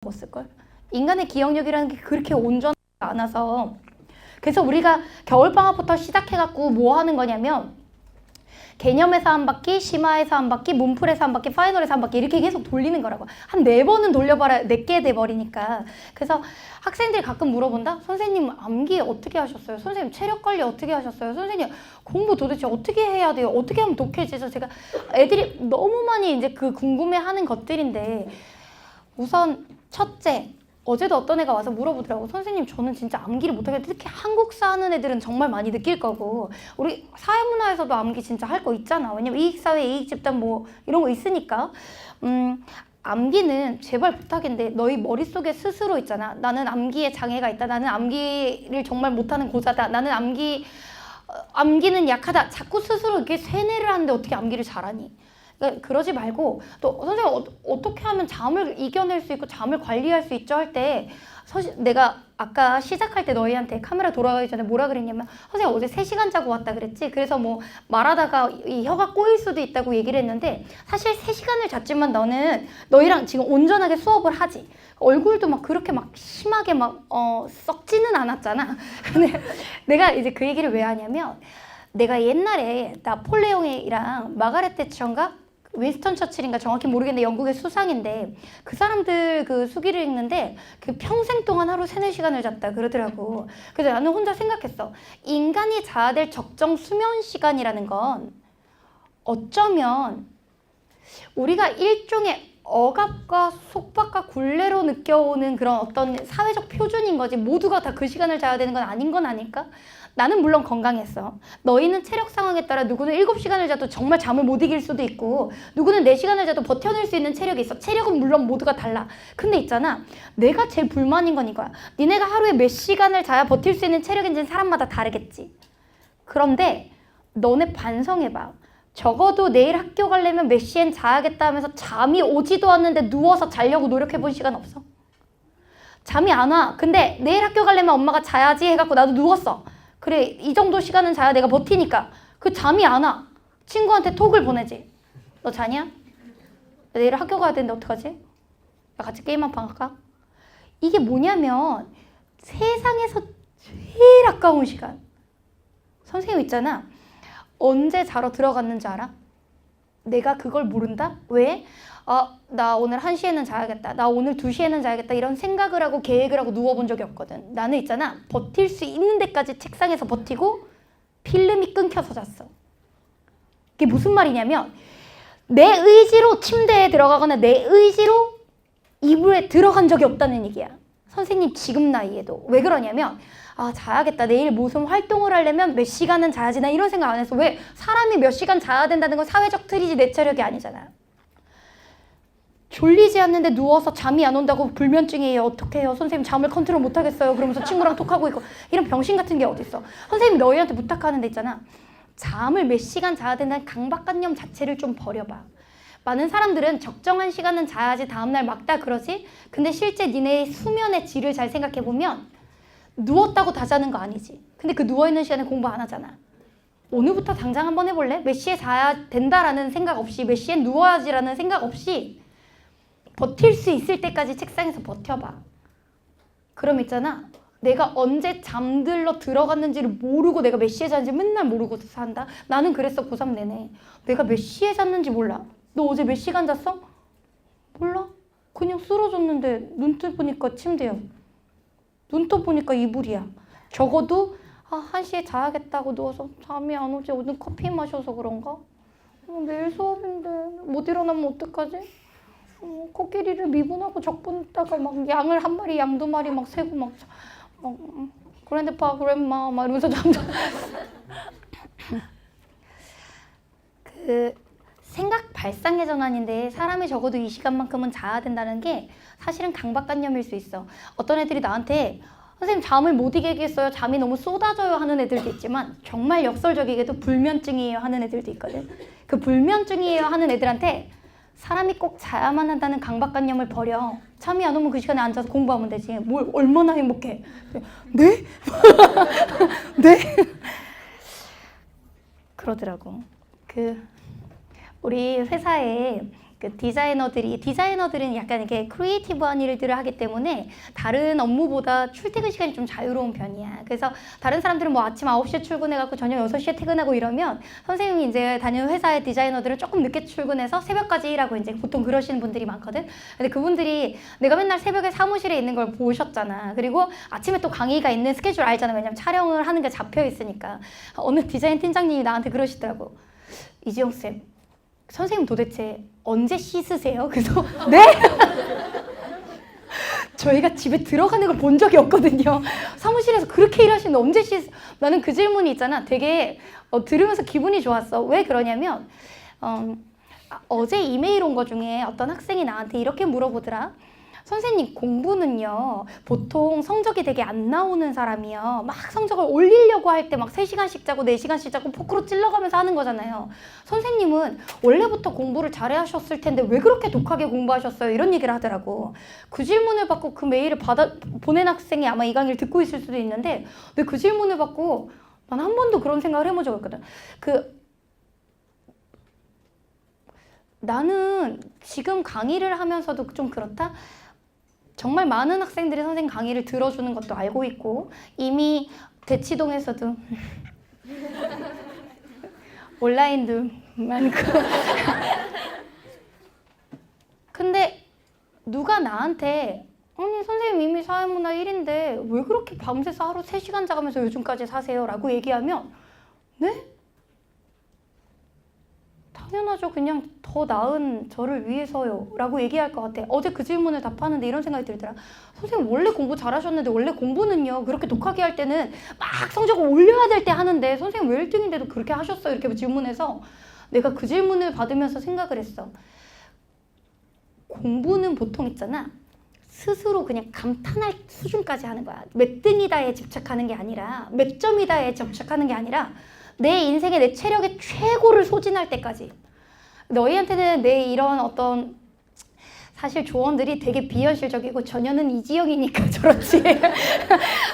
먹었을걸? 인간의 기억력이라는 게 그렇게 온전하지 않아서 그래서 우리가 겨울방학부터 시작해갖고 뭐 하는 거냐면 개념에서 한 바퀴, 심화에서 한 바퀴, 문풀에서 한 바퀴, 파이널에서 한 바퀴 이렇게 계속 돌리는 거라고. 한 4번은 돌려봐야 내게 돼버리니까. 그래서 학생들이 가끔 물어본다? 선생님 암기 어떻게 하셨어요? 선생님 체력 관리 어떻게 하셨어요? 선생님 공부 도대체 어떻게 해야 돼요? 어떻게 하면 독해지죠? 제가 애들이 너무 많이 이제 그 궁금해하는 것들인데 우선 첫째, 어제도 어떤 애가 와서 물어보더라고. 선생님 저는 진짜 암기를 못하겠는데 특히 한국사 하는 애들은 정말 많이 느낄 거고 우리 사회문화에서도 암기 진짜 할 거 있잖아. 왜냐면 이익사회, 이익집단 뭐 이런 거 있으니까 암기는 제발 부탁인데 너희 머릿속에 스스로 있잖아. 나는 암기에 장애가 있다. 나는 암기를 정말 못하는 고자다. 나는 암기는 약하다. 자꾸 스스로 이렇게 세뇌를 하는데 어떻게 암기를 잘하니? 그러니까 그러지 말고 또 선생님 어떻게 하면 잠을 이겨낼 수 있고 잠을 관리할 수 있죠 할 때 내가 아까 시작할 때 너희한테 카메라 돌아가기 전에 뭐라 그랬냐면 선생님 어제 3시간 자고 왔다 그랬지. 그래서 뭐 말하다가 이 혀가 꼬일 수도 있다고 얘기를 했는데 사실 3시간을 잤지만 너희랑 지금 온전하게 수업을 하지. 얼굴도 막 그렇게 막 심하게 막 썩지는 않았잖아. 근데 내가 이제 그 얘기를 왜 하냐면 내가 옛날에 나폴레옹이랑 마가렛 대처인가 윈스턴 처칠인가 정확히 모르겠는데 영국의 수상인데 그 사람들 그 수기를 읽는데 그 평생 동안 하루 3-4시간을 잤다 그러더라고. 그래서 나는 혼자 생각했어. 인간이 자야 될 적정 수면 시간이라는 건 어쩌면 우리가 일종의 억압과 속박과 굴레로 느껴오는 그런 어떤 사회적 표준인 거지. 모두가 다 그 시간을 자야 되는 건 아닌 건 아닐까? 나는 물론 건강했어. 너희는 체력 상황에 따라 누구는 7시간을 자도 정말 잠을 못 이길 수도 있고 누구는 4시간을 자도 버텨낼 수 있는 체력이 있어. 체력은 물론 모두가 달라. 근데 있잖아. 내가 제일 불만인 건 이거야. 니네가 하루에 몇 시간을 자야 버틸 수 있는 체력인지는 사람마다 다르겠지. 그런데 너네 반성해봐. 적어도 내일 학교 가려면 몇 시엔 자야겠다 하면서 잠이 오지도 않는데 누워서 자려고 노력해본 시간 없어? 잠이 안 와. 근데 내일 학교 가려면 엄마가 자야지 해갖고 나도 누웠어. 그래 이 정도 시간은 자야 내가 버티니까. 그 잠이 안 와. 친구한테 톡을 보내지. 너 자냐? 내일 학교 가야 되는데 어떡하지? 야 같이 게임 한 판 할까? 이게 뭐냐면 세상에서 제일 아까운 시간. 선생님 있잖아. 언제 자러 들어갔는지 알아? 내가 그걸 모른다? 왜? 나 오늘 1시에는 자야겠다. 나 오늘 2시에는 자야겠다. 이런 생각을 하고 계획을 하고 누워본 적이 없거든. 나는 있잖아. 버틸 수 있는 데까지 책상에서 버티고 필름이 끊겨서 잤어. 그게 무슨 말이냐면 내 의지로 침대에 들어가거나 내 의지로 이불에 들어간 적이 없다는 얘기야. 선생님 지금 나이에도. 왜 그러냐면 자야겠다. 내일 무슨 활동을 하려면 몇 시간은 자야지. 나 이런 생각 안 했어. 왜? 사람이 몇 시간 자야 된다는 건 사회적 틀이지 내 체력이 아니잖아. 졸리지 않는데 누워서 잠이 안 온다고 불면증이에요. 어떡해요? 선생님 잠을 컨트롤 못하겠어요. 그러면서 친구랑 톡하고 있고. 이런 병신 같은 게 어딨어. 선생님이 너희한테 부탁하는 데 있잖아. 잠을 몇 시간 자야 된다는 강박관념 자체를 좀 버려봐. 많은 사람들은 적정한 시간은 자야지 다음날 막다 그러지. 근데 실제 니네 수면의 질을 잘 생각해보면 누웠다고 다 자는 거 아니지. 근데 그 누워있는 시간에 공부 안 하잖아. 오늘부터 당장 한번 해볼래? 몇 시에 자야 된다라는 생각 없이 몇 시에 누워야지라는 생각 없이 버틸 수 있을 때까지 책상에서 버텨봐. 그럼 있잖아. 내가 언제 잠들러 들어갔는지를 모르고 내가 몇 시에 자는지 맨날 모르고 산다. 나는 그랬어 고3 내내. 내가 몇 시에 잤는지 몰라. 너 어제 몇 시간 잤어? 몰라. 그냥 쓰러졌는데 눈 뜨보니까 침대야. 눈 떠보니까 이불이야. 적어도 1시에 자야겠다고 누워서 잠이 안 오지. 오늘 커피 마셔서 그런가? 내일 수업인데 못 일어나면 어떡하지? 코끼리를 미분하고 적분했다가 막 양을 한 마리, 양 2마리 막 세고 막 그랜드파, 그랜마 막 이러면서 잠자. 그 생각 발상의 전환인데 사람이 적어도 이 시간만큼은 자야 된다는 게 사실은 강박관념일 수 있어. 어떤 애들이 나한테 선생님 잠을 못 이기겠어요. 잠이 너무 쏟아져요 하는 애들도 있지만 정말 역설적이게도 불면증이에요 하는 애들도 있거든. 그 불면증이에요 하는 애들한테 사람이 꼭 자야만 한다는 강박관념을 버려. 잠이 안 오면 그 시간에 앉아서 공부하면 되지. 뭘 얼마나 행복해. 네? 네? 그러더라고. 우리 회사에 그 디자이너들은 약간 이렇게 크리에이티브한 일들을 하기 때문에 다른 업무보다 출퇴근 시간이 좀 자유로운 편이야. 그래서 다른 사람들은 뭐 아침 9시에 출근해갖고 저녁 6시에 퇴근하고 이러면 선생님이 이제 다니는 회사의 디자이너들은 조금 늦게 출근해서 새벽까지 일하고 이제 보통 그러시는 분들이 많거든. 근데 그분들이 내가 맨날 새벽에 사무실에 있는 걸 보셨잖아. 그리고 아침에 또 강의가 있는 스케줄 알잖아. 왜냐면 촬영을 하는 게 잡혀 있으니까. 어느 디자인 팀장님이 나한테 그러시더라고. 이지영쌤, 선생님 도대체 언제 씻으세요? 그래서 네? 저희가 집에 들어가는 걸 본 적이 없거든요. 사무실에서 그렇게 일하시는데 언제 나는 그 질문이 있잖아. 되게 들으면서 기분이 좋았어. 왜 그러냐면 어제 이메일 온 거 중에 어떤 학생이 나한테 이렇게 물어보더라. 선생님, 공부는요 보통 성적이 되게 안 나오는 사람이요 막 성적을 올리려고 할 때 막 3시간씩 자고 4시간씩 자고 포크로 찔러가면서 하는 거잖아요. 선생님은 원래부터 공부를 잘해 하셨을 텐데 왜 그렇게 독하게 공부하셨어요? 이런 얘기를 하더라고. 그 질문을 받고 그 메일을 보낸 학생이 아마 이 강의를 듣고 있을 수도 있는데, 근데 그 질문을 받고 난 한 번도 그런 생각을 해본 적이 없거든. 나는 지금 강의를 하면서도 좀 그렇다. 정말 많은 학생들이 선생님 강의를 들어주는 것도 알고 있고 이미 대치동에서도 온라인도 많고 근데 누가 나한테 아니 선생님 이미 사회문화 1인데 왜 그렇게 밤새서 하루 3시간 자가면서 요즘까지 사세요? 라고 얘기하면 네? 당연하죠. 그냥 더 나은 저를 위해서요 라고 얘기할 것 같아. 어제 그 질문을 답하는데 이런 생각이 들더라. 선생님 원래 공부 잘하셨는데 원래 공부는요 그렇게 독하게 할 때는 막 성적을 올려야 될 때 하는데 선생님 왜 1등인데도 그렇게 하셨어요? 이렇게 질문해서 내가 그 질문을 받으면서 생각을 했어. 공부는 보통 있잖아. 스스로 그냥 감탄할 수준까지 하는 거야. 몇 등이다에 집착하는 게 아니라 몇 점이다에 집착하는 게 아니라 내 인생의 내 체력의 최고를 소진할 때까지. 너희한테는 내 이런 어떤 사실 조언들이 되게 비현실적이고 전혀는 이지영이니까 저렇지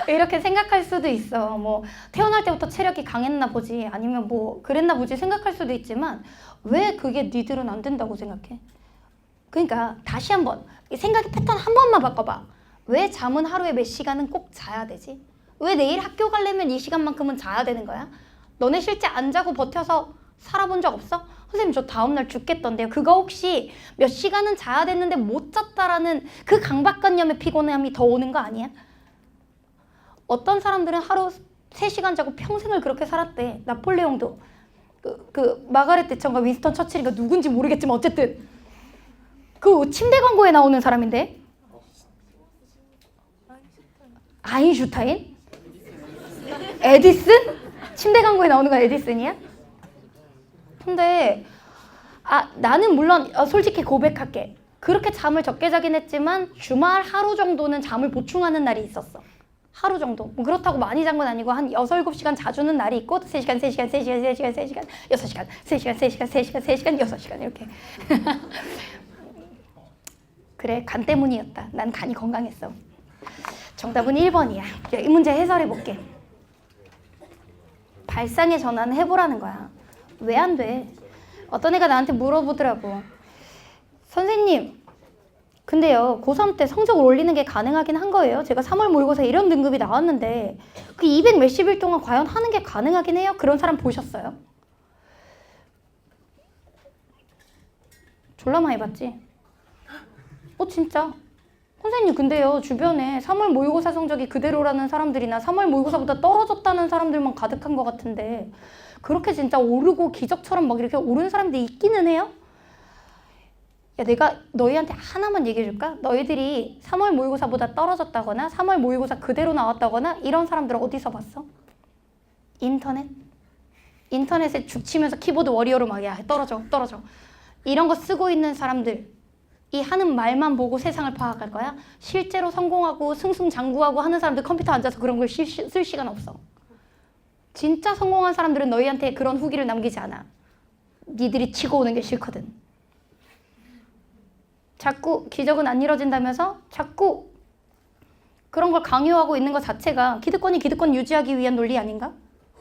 이렇게 생각할 수도 있어. 뭐 태어날 때부터 체력이 강했나 보지 아니면 뭐 그랬나 보지 생각할 수도 있지만 왜 그게 니들은 안 된다고 생각해? 그러니까 다시 한번 생각의 패턴 한 번만 바꿔봐. 왜 잠은 하루에 몇 시간은 꼭 자야 되지? 왜 내일 학교 가려면 이 시간만큼은 자야 되는 거야? 너네 실제 안 자고 버텨서 살아본 적 없어? 선생님 저 다음날 죽겠던데요. 그거 혹시 몇 시간은 자야 됐는데 못 잤다라는 그 강박관념의 피곤함이 더 오는 거 아니야? 어떤 사람들은 하루 3시간 자고 평생을 그렇게 살았대. 나폴레옹도 그 마가렛 대처인가 윈스턴 처칠인가 누군지 모르겠지만 어쨌든 그 침대 광고에 나오는 사람인데 아인슈타인? 에디슨? 침대 광고에 나오는 건 에디슨이야? 근데 나는 물론 솔직히 고백할게. 그렇게 잠을 적게 자긴 했지만 주말 하루 정도는 잠을 보충하는 날이 있었어. 하루 정도. 뭐 그렇다고 많이 잔 건 아니고 한 6, 7시간 자주는 날이 있고 3시간, 3시간, 3시간, 3시간, 3시간, 6시간, 3시간, 3시간, 3시간, 3시간, 6시간 이렇게. 그래, 간 때문이었다. 난 간이 건강했어. 정답은 1번이야. 이 문제 해설해볼게. 발상의 전환을 해보라는 거야. 왜 안 돼? 어떤 애가 나한테 물어보더라고. 선생님, 근데요 고3 때 성적을 올리는 게 가능하긴 한 거예요? 제가 3월 모의고사 이런 등급이 나왔는데 그 200 몇십 일 동안 과연 하는 게 가능하긴 해요? 그런 사람 보셨어요? 졸라 많이 봤지? 진짜? 선생님 근데요 주변에 3월 모의고사 성적이 그대로라는 사람들이나 3월 모의고사보다 떨어졌다는 사람들만 가득한 것 같은데 그렇게 진짜 오르고 기적처럼 막 이렇게 오른 사람들이 있기는 해요? 야, 내가 너희한테 하나만 얘기해 줄까? 너희들이 3월 모의고사보다 떨어졌다거나 3월 모의고사 그대로 나왔다거나 이런 사람들 어디서 봤어? 인터넷? 인터넷에 죽치면서 키보드 워리어로 막 야 떨어져 이런 거 쓰고 있는 사람들 이 하는 말만 보고 세상을 파악할 거야? 실제로 성공하고 승승장구하고 하는 사람들 컴퓨터 앉아서 그런 걸 쓸 시간 없어. 진짜 성공한 사람들은 너희한테 그런 후기를 남기지 않아. 니들이 치고 오는 게 싫거든. 자꾸 기적은 안 이뤄진다면서 자꾸 그런 걸 강요하고 있는 것 자체가 기득권이 기득권 유지하기 위한 논리 아닌가?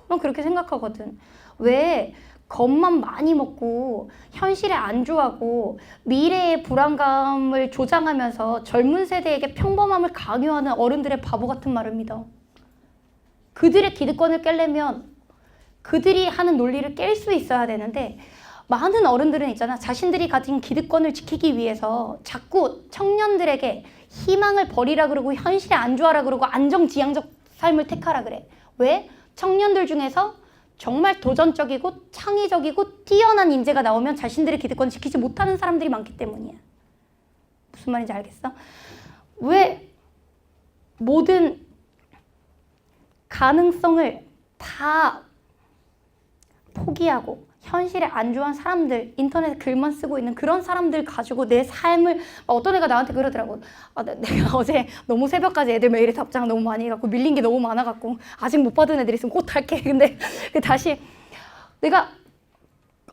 난 그렇게 생각하거든. 왜 겁만 많이 먹고 현실에 안주하고 미래의 불안감을 조장하면서 젊은 세대에게 평범함을 강요하는 어른들의 바보 같은 말을 믿어. 그들의 기득권을 깨려면 그들이 하는 논리를 깰 수 있어야 되는데 많은 어른들은 있잖아. 자신들이 가진 기득권을 지키기 위해서 자꾸 청년들에게 희망을 버리라 그러고 현실에 안주하라 그러고 안정지향적 삶을 택하라 그래. 왜? 청년들 중에서 정말 도전적이고 창의적이고 뛰어난 인재가 나오면 자신들의 기득권을 지키지 못하는 사람들이 많기 때문이야. 무슨 말인지 알겠어? 왜 모든 가능성을 다 포기하고 현실에 안주한 사람들, 인터넷에 글만 쓰고 있는 그런 사람들 가지고 내 삶을, 어떤 애가 나한테 그러더라고. 내가 어제 너무 새벽까지 애들 메일에 답장 너무 많이 해갖고 밀린 게 너무 많아갖고 아직 못 받은 애들 있으면 곧 할게. 근데 다시 내가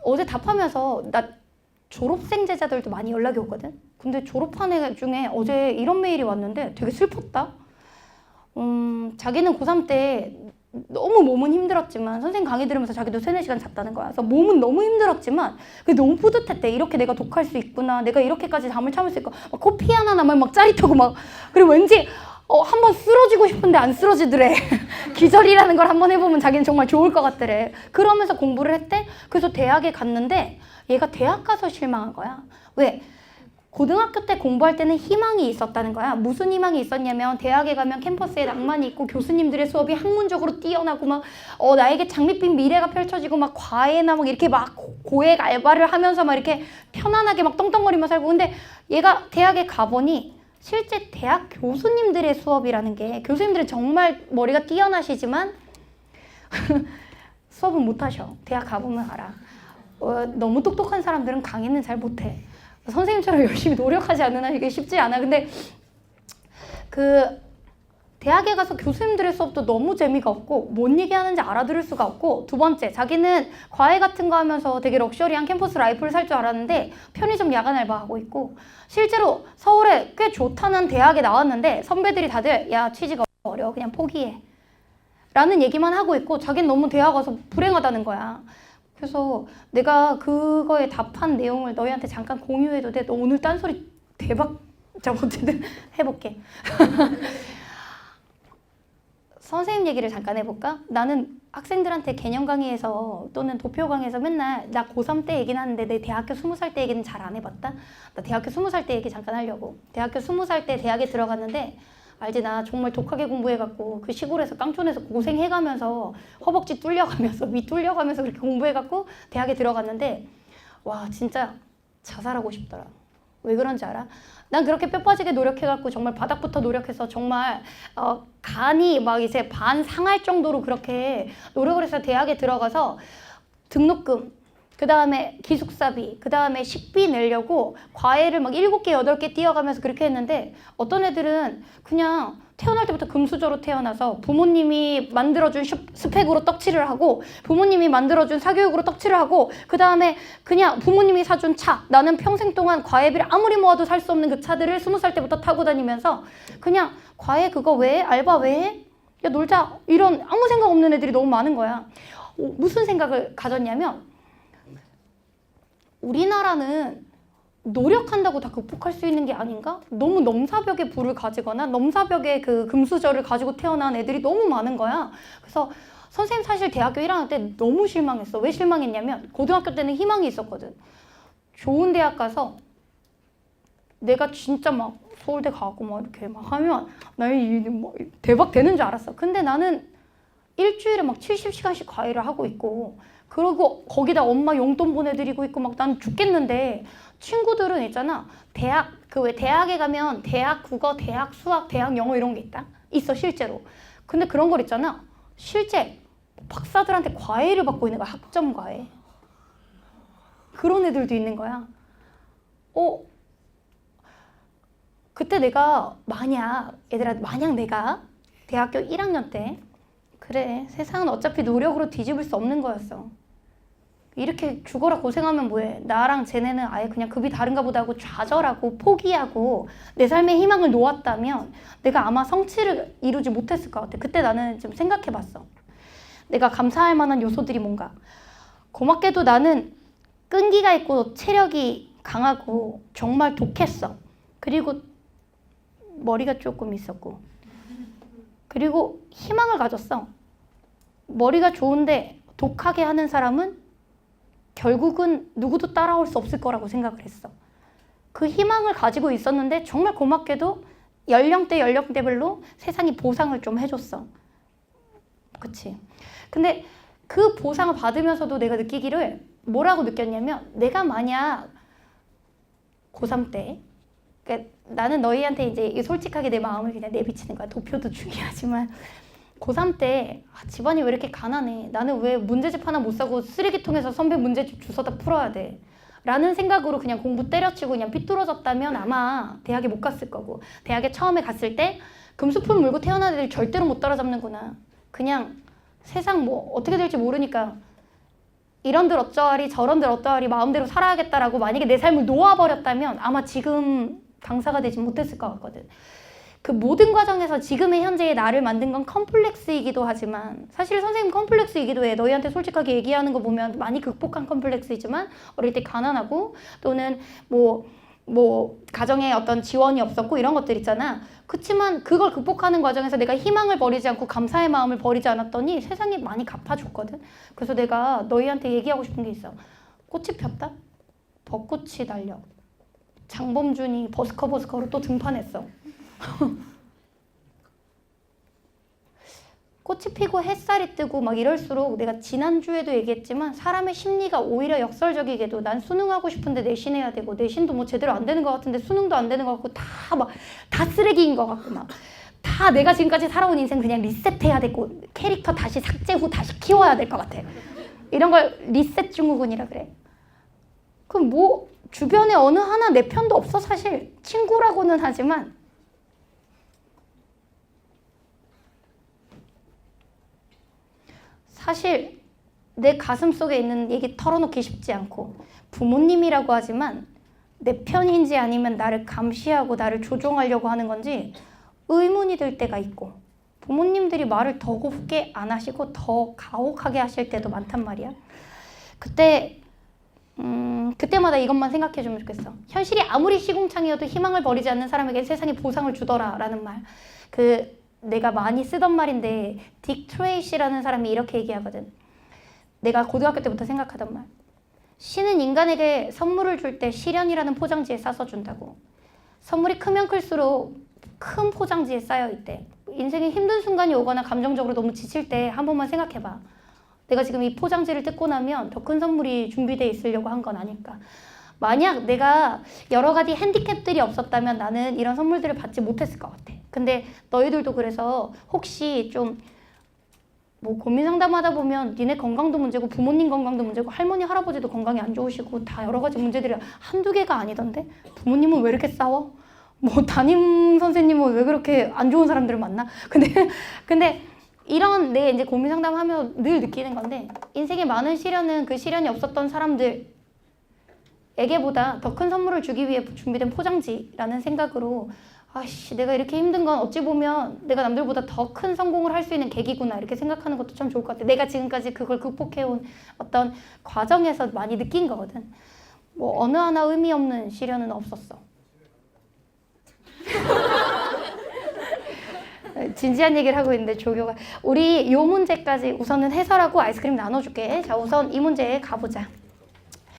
어제 답하면서 나 졸업생 제자들도 많이 연락이 오거든. 근데 졸업한 애 중에 어제 이런 메일이 왔는데 되게 슬펐다. 자기는 고3 때 너무 몸은 힘들었지만 선생님 강의 들으면서 자기도 3-4시간 잤다는 거야. 그래서 몸은 너무 힘들었지만 그게 너무 뿌듯했대. 이렇게 내가 독할 수 있구나. 내가 이렇게까지 잠을 참을 수 있고 막 코피 하나 나면 막 짜릿하고 막 그리고 왠지 한번 쓰러지고 싶은데 안 쓰러지더래. 기절이라는 걸 한번 해보면 자기는 정말 좋을 것 같더래. 그러면서 공부를 했대. 그래서 대학에 갔는데 얘가 대학 가서 실망한 거야. 왜? 고등학교 때 공부할 때는 희망이 있었다는 거야. 무슨 희망이 있었냐면 대학에 가면 캠퍼스에 낭만이 있고 교수님들의 수업이 학문적으로 뛰어나고 막 나에게 장밋빛 미래가 펼쳐지고 막 과외나 막 이렇게 막 고액 알바를 하면서 막 이렇게 편안하게 막 떵떵거리며 살고. 근데 얘가 대학에 가보니 실제 대학 교수님들의 수업이라는 게 교수님들은 정말 머리가 뛰어나시지만 수업은 못하셔. 대학 가보면 알아. 너무 똑똑한 사람들은 강의는 잘 못해. 선생님처럼 열심히 노력하지 않는 한 이게 쉽지 않아. 근데 대학에 가서 교수님들의 수업도 너무 재미가 없고 뭔 얘기하는지 알아들을 수가 없고, 두 번째 자기는 과외 같은 거 하면서 되게 럭셔리한 캠퍼스 라이프를 살 줄 알았는데 편의점 야간 알바하고 있고, 실제로 서울에 꽤 좋다는 대학에 나왔는데 선배들이 다들 야 취직 어려워 그냥 포기해 라는 얘기만 하고 있고 자기는 너무 대학 와서 불행하다는 거야. 그래서 내가 그거에 답한 내용을 너희한테 잠깐 공유해도 돼? 너 오늘 딴소리 대박. 자, 어쨌든 해볼게. 선생님 얘기를 잠깐 해볼까? 나는 학생들한테 개념 강의에서 또는 도표 강의에서 맨날 나 고3 때 얘기는 하는데 내 대학교 20살 때 얘기는 잘 안 해봤다? 나 대학교 20살 때 얘기 잠깐 하려고. 대학교 20살 때 대학에 들어갔는데 알지? 나 정말 독하게 공부해갖고 그 시골에서 깡촌에서 고생해가면서 허벅지 뚫려가면서 위 뚫려가면서 그렇게 공부해갖고 대학에 들어갔는데 와 진짜 자살하고 싶더라. 왜 그런지 알아? 난 그렇게 뼈 빠지게 노력해갖고 정말 바닥부터 노력해서 정말 간이 막 이제 반 상할 정도로 그렇게 노력을 해서 대학에 들어가서 등록금, 그 다음에 기숙사비, 그 다음에 식비 내려고 과외를 막 7개, 8개 뛰어가면서 그렇게 했는데 어떤 애들은 그냥 태어날 때부터 금수저로 태어나서 부모님이 만들어준 스펙으로 떡칠을 하고 부모님이 만들어준 사교육으로 떡칠을 하고 그 다음에 그냥 부모님이 사준 차, 나는 평생 동안 과외비를 아무리 모아도 살 수 없는 그 차들을 20살 때부터 타고 다니면서 그냥 과외 그거 왜 해? 알바 왜 해? 야 놀자. 이런 아무 생각 없는 애들이 너무 많은 거야. 무슨 생각을 가졌냐면 우리나라는 노력한다고 다 극복할 수 있는 게 아닌가? 너무 넘사벽의 부를 가지거나 넘사벽의 그 금수저를 가지고 태어난 애들이 너무 많은 거야. 그래서 선생님 사실 대학교 1학년 때 너무 실망했어. 왜 실망했냐면 고등학교 때는 희망이 있었거든. 좋은 대학 가서 내가 진짜 막 서울대 가고 막 이렇게 막 하면 나의 뭐 대박 되는 줄 알았어. 근데 나는 일주일에 막 70시간씩 과외를 하고 있고 그리고 거기다 엄마 용돈 보내드리고 있고 막 난 죽겠는데 친구들은 있잖아. 왜 대학에 가면 대학 국어, 대학 수학, 대학 영어 이런 게 있어 실제로. 근데 그런 걸 있잖아. 실제 박사들한테 과외를 받고 있는 거야. 학점 과외. 그런 애들도 있는 거야. 그때 내가 만약 내가 대학교 1학년 때 그래 세상은 어차피 노력으로 뒤집을 수 없는 거였어. 이렇게 죽어라 고생하면 뭐해. 나랑 쟤네는 아예 그냥 급이 다른가 보다 하고 좌절하고 포기하고 내 삶의 희망을 놓았다면 내가 아마 성취를 이루지 못했을 것 같아. 그때 나는 좀 생각해봤어. 내가 감사할 만한 요소들이 뭔가. 고맙게도 나는 끈기가 있고 체력이 강하고 정말 독했어. 그리고 머리가 조금 있었고, 그리고 희망을 가졌어. 머리가 좋은데 독하게 하는 사람은 결국은 누구도 따라올 수 없을 거라고 생각을 했어. 그 희망을 가지고 있었는데 정말 고맙게도 연령대별로 세상이 보상을 좀 해줬어. 그치? 근데 그 보상을 받으면서도 내가 느끼기를 뭐라고 느꼈냐면, 내가 만약 고3 때, 그러니까 나는 너희한테 이제 솔직하게 내 마음을 그냥 내비치는 거야. 도표도 중요하지만 고3 때 집안이 왜 이렇게 가난해? 나는 왜 문제집 하나 못 사고 쓰레기통에서 선배 문제집 주워다 풀어야 돼? 라는 생각으로 그냥 공부 때려치고 그냥 삐뚤어졌다면 아마 대학에 못 갔을 거고, 대학에 처음에 갔을 때 금수풀 물고 태어난 애들 절대로 못 따라잡는구나. 그냥 세상 뭐 어떻게 될지 모르니까 이런들 어쩌하리 저런들 어떠하리 마음대로 살아야겠다라고 만약에 내 삶을 놓아버렸다면 아마 지금 강사가 되지 못했을 것 같거든. 그 모든 과정에서 지금의 현재의 나를 만든 건 컴플렉스이기도 하지만, 사실 선생님 컴플렉스이기도 해. 너희한테 솔직하게 얘기하는 거 보면 많이 극복한 컴플렉스이지만, 어릴 때 가난하고 또는 뭐 가정에 어떤 지원이 없었고 이런 것들 있잖아. 그치만 그걸 극복하는 과정에서 내가 희망을 버리지 않고 감사의 마음을 버리지 않았더니 세상이 많이 갚아줬거든. 그래서 내가 너희한테 얘기하고 싶은 게 있어. 꽃이 폈다? 벚꽃이 달려. 장범준이 버스커로 또 등판했어. 꽃이 피고 햇살이 뜨고 막 이럴수록, 내가 지난주에도 얘기했지만 사람의 심리가 오히려 역설적이게도 난 수능하고 싶은데 내신해야 되고, 내신도 뭐 제대로 안 되는 것 같은데 수능도 안 되는 것 같고, 다 쓰레기인 것 같고, 막 다 내가 지금까지 살아온 인생 그냥 리셋해야 되고, 캐릭터 다시 삭제 후 다시 키워야 될 것 같아. 이런 걸 리셋 증후군이라 그래. 그럼 뭐 주변에 어느 하나 내 편도 없어. 사실 친구라고는 하지만 사실 내 가슴 속에 있는 얘기 털어놓기 쉽지 않고, 부모님이라고 하지만 내 편인지 아니면 나를 감시하고 나를 조종하려고 하는 건지 의문이 들 때가 있고, 부모님들이 말을 더 곱게 안 하시고 더 가혹하게 하실 때도 많단 말이야. 그때마다 이것만 생각해주면 좋겠어. 현실이 아무리 시궁창이어도 희망을 버리지 않는 사람에게 세상이 보상을 주더라 라는 말. 내가 많이 쓰던 말인데, 딕 트레이시라는 사람이 이렇게 얘기하거든. 내가 고등학교 때부터 생각하던 말. 신은 인간에게 선물을 줄 때 시련이라는 포장지에 싸서 준다고. 선물이 크면 클수록 큰 포장지에 쌓여 있대. 인생에 힘든 순간이 오거나 감정적으로 너무 지칠 때 한 번만 생각해봐. 내가 지금 이 포장지를 뜯고 나면 더 큰 선물이 준비되어 있으려고 한 건 아닐까. 만약 내가 여러 가지 핸디캡들이 없었다면 나는 이런 선물들을 받지 못했을 것 같아. 근데 너희들도 그래서 혹시 좀 뭐 고민 상담하다 보면 니네 건강도 문제고 부모님 건강도 문제고 할머니 할아버지도 건강이 안 좋으시고 다 여러 가지 문제들이 한두 개가 아니던데, 부모님은 왜 이렇게 싸워? 뭐 담임 선생님은 왜 그렇게 안 좋은 사람들을 만나? 근데 이런 내 이제 고민 상담하면 늘 느끼는 건데, 인생에 많은 시련은 그 시련이 없었던 사람들에게보다 더 큰 선물을 주기 위해 준비된 포장지라는 생각으로, 아씨 내가 이렇게 힘든 건 어찌 보면 내가 남들보다 더 큰 성공을 할 수 있는 계기구나, 이렇게 생각하는 것도 참 좋을 것 같아. 내가 지금까지 그걸 극복해온 어떤 과정에서 많이 느낀 거거든. 뭐 어느 하나 의미 없는 시련은 없었어. 진지한 얘기를 하고 있는데 조교가, 우리 요 문제까지 우선은 해설하고 아이스크림 나눠줄게. 자, 우선 이 문제에 가보자.